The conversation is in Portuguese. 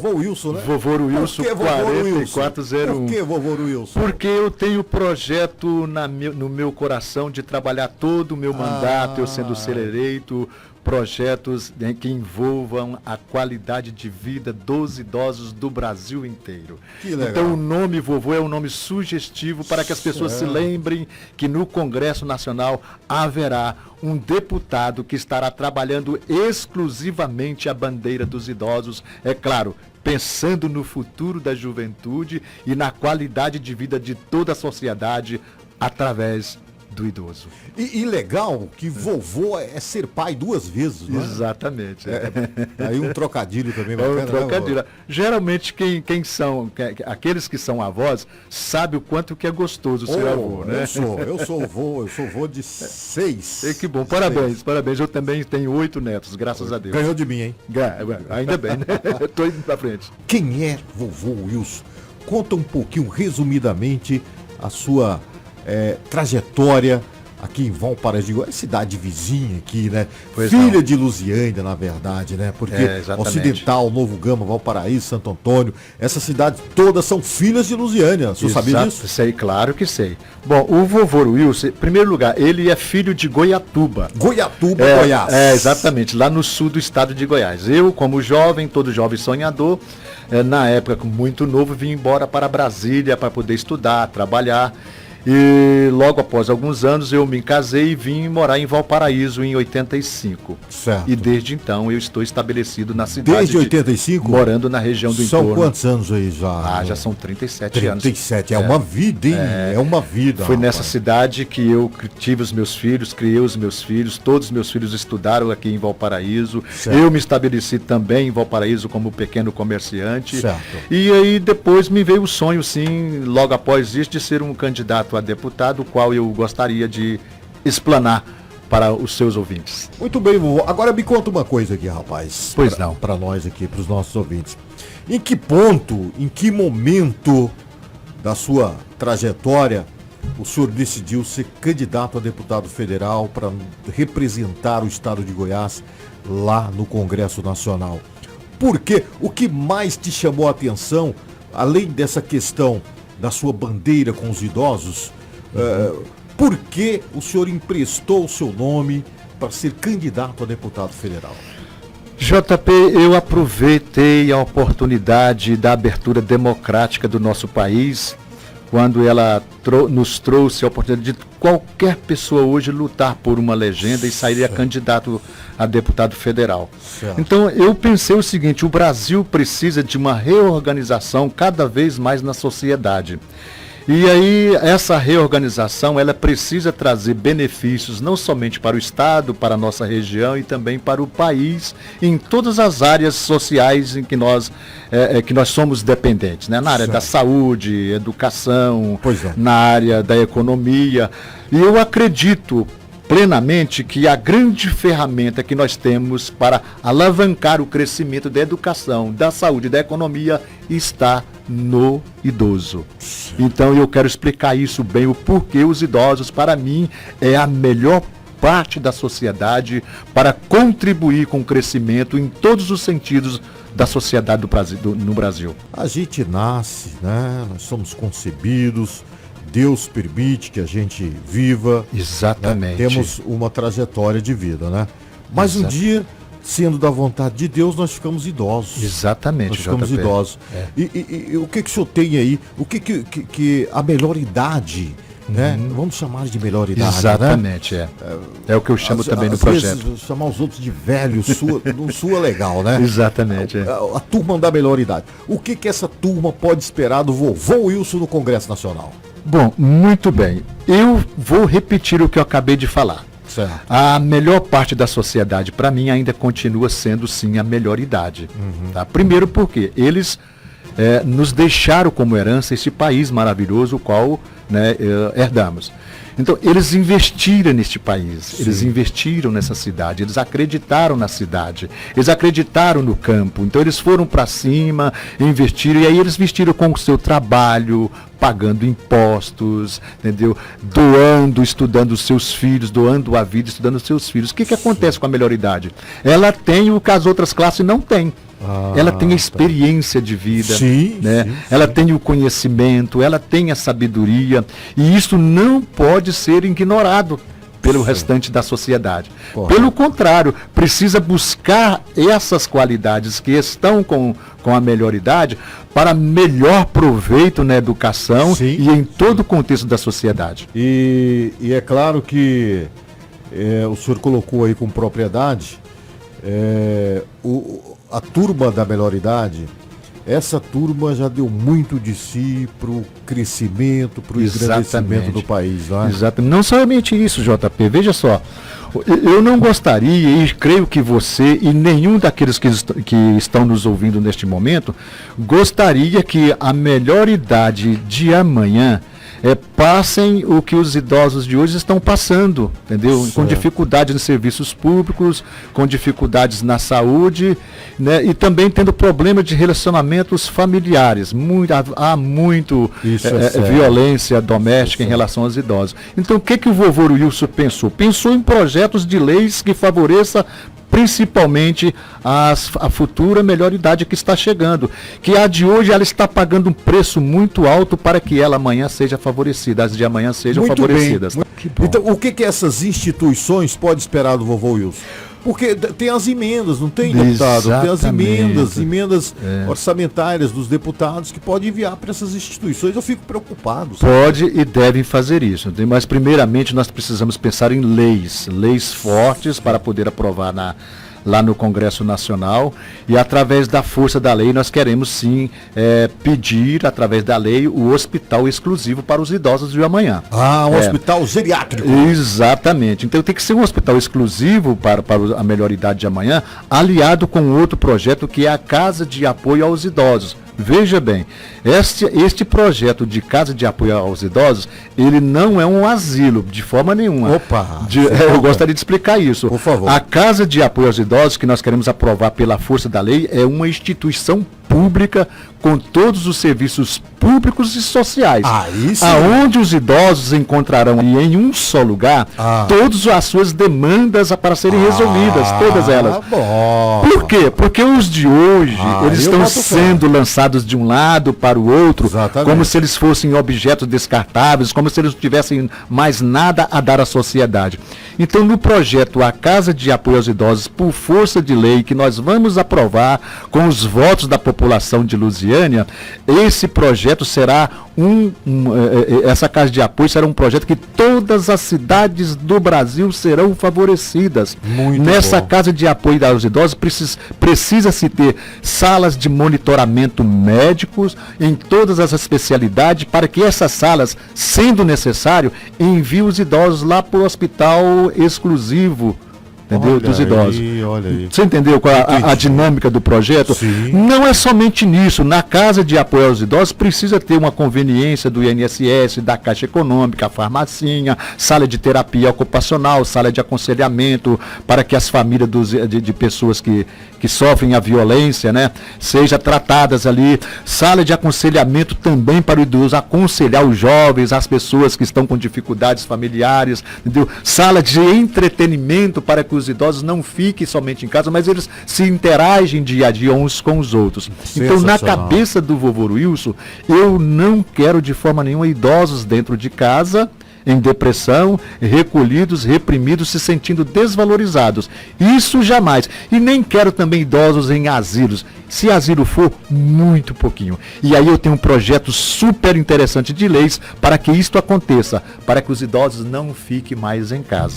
Vovô Wilson, né? Vovô Wilson, 4401. Por que vovô Wilson? Porque eu tenho projeto no meu coração de trabalhar todo o meu mandato, eu sendo ser eleito, projetos que envolvam a qualidade de vida dos idosos do Brasil inteiro. Que legal. Então o nome vovô é um nome sugestivo para que as pessoas se lembrem que no Congresso Nacional haverá um deputado que estará trabalhando exclusivamente a bandeira dos idosos, é claro, pensando no futuro da juventude e na qualidade de vida de toda a sociedade através do idoso. E legal que vovô é ser pai duas vezes, né? Exatamente. Aí um trocadilho também bacana, É um trocadilho. Né, Geralmente aqueles que são avós sabem o quanto que é gostoso ser avô, né? Eu sou avô de 6. Que bom, parabéns. Eu também tenho 8 netos, graças a Deus. Ganhou de mim, hein? Ainda bem, né? Eu tô indo pra frente. Quem é vovô Wilson? Conta um pouquinho, resumidamente, a sua trajetória aqui em Valparaíso, é cidade vizinha aqui, né? Pois Filha não. de Lusiânia, na verdade, né? Porque exatamente. Ocidental, Novo Gama, Valparaíso, Santo Antônio, essas cidades todas são filhas de Lusiânia. Você sabia disso? Sei, claro que sei. Bom, o vovô Wilson, em primeiro lugar, ele é filho de Goiatuba. Goiatuba, Goiás. Exatamente, lá no sul do estado de Goiás. Eu, como jovem, todo jovem sonhador, na época, muito novo, vim embora para Brasília para poder estudar, trabalhar. E logo após alguns anos eu me casei e vim morar em Valparaíso em 85. Certo. E desde então eu estou estabelecido na cidade. Desde 85? Morando na região do entorno. São quantos anos aí já? Já são 37 anos. 37, é uma vida, hein? É uma vida. Foi nessa cidade que eu tive os meus filhos, criei os meus filhos, todos os meus filhos estudaram aqui em Valparaíso. Certo. Eu me estabeleci também em Valparaíso como pequeno comerciante. Certo. E aí depois me veio o sonho, sim, logo após isso, de ser um candidato a deputado, o qual eu gostaria de explanar para os seus ouvintes. Muito bem, vovô. Agora me conta uma coisa aqui, rapaz. Pois não. Para nós aqui, para os nossos ouvintes. Em que ponto, em que momento da sua trajetória o senhor decidiu ser candidato a deputado federal para representar o estado de Goiás lá no Congresso Nacional? Por quê? O que mais te chamou a atenção, além dessa questão da sua bandeira com os idosos, por que o senhor emprestou o seu nome para ser candidato a deputado federal? JP, eu aproveitei a oportunidade da abertura democrática do nosso país, quando ela nos trouxe a oportunidade de qualquer pessoa hoje lutar por uma legenda e sair candidato a deputado federal. Certo. Então eu pensei o seguinte: o Brasil precisa de uma reorganização cada vez mais na sociedade. E aí essa reorganização ela precisa trazer benefícios não somente para o estado, para a nossa região e também para o país, em todas as áreas sociais em que nós somos dependentes, né? Na área da saúde, educação, na área da economia. E eu acredito plenamente que a grande ferramenta que nós temos para alavancar o crescimento da educação, da saúde, da economia está no idoso. Então eu quero explicar isso bem, o porquê os idosos, para mim, é a melhor parte da sociedade para contribuir com o crescimento em todos os sentidos da sociedade no Brasil. A gente nasce, né? Nós somos concebidos, Deus permite que a gente viva. Exatamente. Né? Temos uma trajetória de vida, né? Mas um dia, sendo da vontade de Deus, nós ficamos idosos. Exatamente, nós ficamos JP. idosos. E o que o senhor tem aí? O que a melhor idade, né? Vamos chamar de melhor idade, exatamente, né? É o que eu chamo também no projeto. Vezes, chamar os outros de velho não soa legal, né? Exatamente. A turma da melhor idade. O que essa turma pode esperar do vovô Wilson no Congresso Nacional? Bom, muito bem. Eu vou repetir o que eu acabei de falar. Certo. A melhor parte da sociedade, para mim, ainda continua sendo, sim, a melhor idade. Tá? Primeiro porque eles nos deixaram como herança esse país maravilhoso, o qual herdamos. Então, eles investiram neste país, eles investiram nessa cidade, eles acreditaram na cidade, eles acreditaram no campo. Então, eles foram para cima, investiram, e aí eles vestiram com o seu trabalho, pagando impostos, entendeu? Doando, estudando os seus filhos, doando a vida, estudando os seus filhos. O que acontece com a melhoridade? Ela tem o que as outras classes não têm. Ela tem a experiência de vida, né? Ela tem o conhecimento, ela tem a sabedoria, e isso não pode ser ignorado pelo restante da sociedade. Pelo contrário, precisa buscar essas qualidades que estão com a melhoridade para melhor proveito na educação e em todo o contexto da sociedade. E é claro que o senhor colocou aí com propriedade a turma da melhoridade. Essa turma já deu muito de si para o crescimento, para o engrandecimento do país. Não é? Exatamente. Não somente isso, JP. Veja só, eu não gostaria, e creio que você e nenhum daqueles que estão nos ouvindo neste momento, gostaria que a melhoridade de amanhã passem o que os idosos de hoje estão passando, entendeu? Com dificuldades em serviços públicos, com dificuldades na saúde, né? E também tendo problema de relacionamentos familiares. Há muito violência doméstica em relação aos idosos. Então, o que o vovô Wilson pensou? Pensou em projetos de leis que favoreçam principalmente a futura melhoridade que está chegando, que a de hoje ela está pagando um preço muito alto para que ela amanhã seja favorecida, as de amanhã sejam favorecidas. Então, o que essas instituições podem esperar do vovô Wilson? Porque tem as emendas, não tem, deputado? Tem as emendas orçamentárias dos deputados que podem enviar para essas instituições. Eu fico preocupado. Pode e devem fazer isso. Mas, primeiramente, nós precisamos pensar em leis fortes para poder aprovar lá no Congresso Nacional, e através da força da lei nós queremos sim pedir, através da lei, o hospital exclusivo para os idosos de amanhã. Um hospital geriátrico. Exatamente. Então tem que ser um hospital exclusivo para a melhoridade de amanhã, aliado com outro projeto que é a Casa de Apoio aos Idosos. Veja bem, este projeto de Casa de Apoio aos Idosos, ele não é um asilo, de forma nenhuma. Eu gostaria de explicar isso. Por favor. A Casa de Apoio aos Idosos, que nós queremos aprovar pela força da lei, é uma instituição pública com todos os serviços públicos e sociais. Aonde os idosos encontrarão em um só lugar todas as suas demandas para serem resolvidas, todas elas. Por quê? Porque os de hoje, eles estão sendo lançados de um lado para o outro, como se eles fossem objetos descartáveis, como se eles não tivessem mais nada a dar à sociedade. Então, no projeto A Casa de Apoio aos Idosos, por força de lei, que nós vamos aprovar com os votos da população de Lusiânia, esse projeto será essa Casa de Apoio será um projeto que todas as cidades do Brasil serão favorecidas. Nessa Casa de Apoio aos Idosos precisa-se ter salas de monitoramento médicos em todas as especialidades, para que essas salas, sendo necessário, enviem os idosos lá para o hospital exclusivo, entendeu? Dos idosos. Olha aí. Você entendeu qual a dinâmica do projeto? Sim. Não é somente nisso. Na Casa de Apoio aos Idosos precisa ter uma conveniência do INSS, da Caixa Econômica, a farmacinha, sala de terapia ocupacional, sala de aconselhamento, para que as famílias de pessoas que sofrem a violência, né, sejam tratadas ali. Sala de aconselhamento também para o idoso, aconselhar os jovens, as pessoas que estão com dificuldades familiares, entendeu? Sala de entretenimento para que os idosos não fiquem somente em casa, mas eles se interagem dia a dia uns com os outros. Então, na cabeça do vovô Wilson, eu não quero de forma nenhuma idosos dentro de casa, em depressão, recolhidos, reprimidos, se sentindo desvalorizados. Isso jamais. E nem quero também idosos em asilos. Se asilo for, muito pouquinho. E aí eu tenho um projeto super interessante de leis para que isto aconteça, para que os idosos não fiquem mais em casa.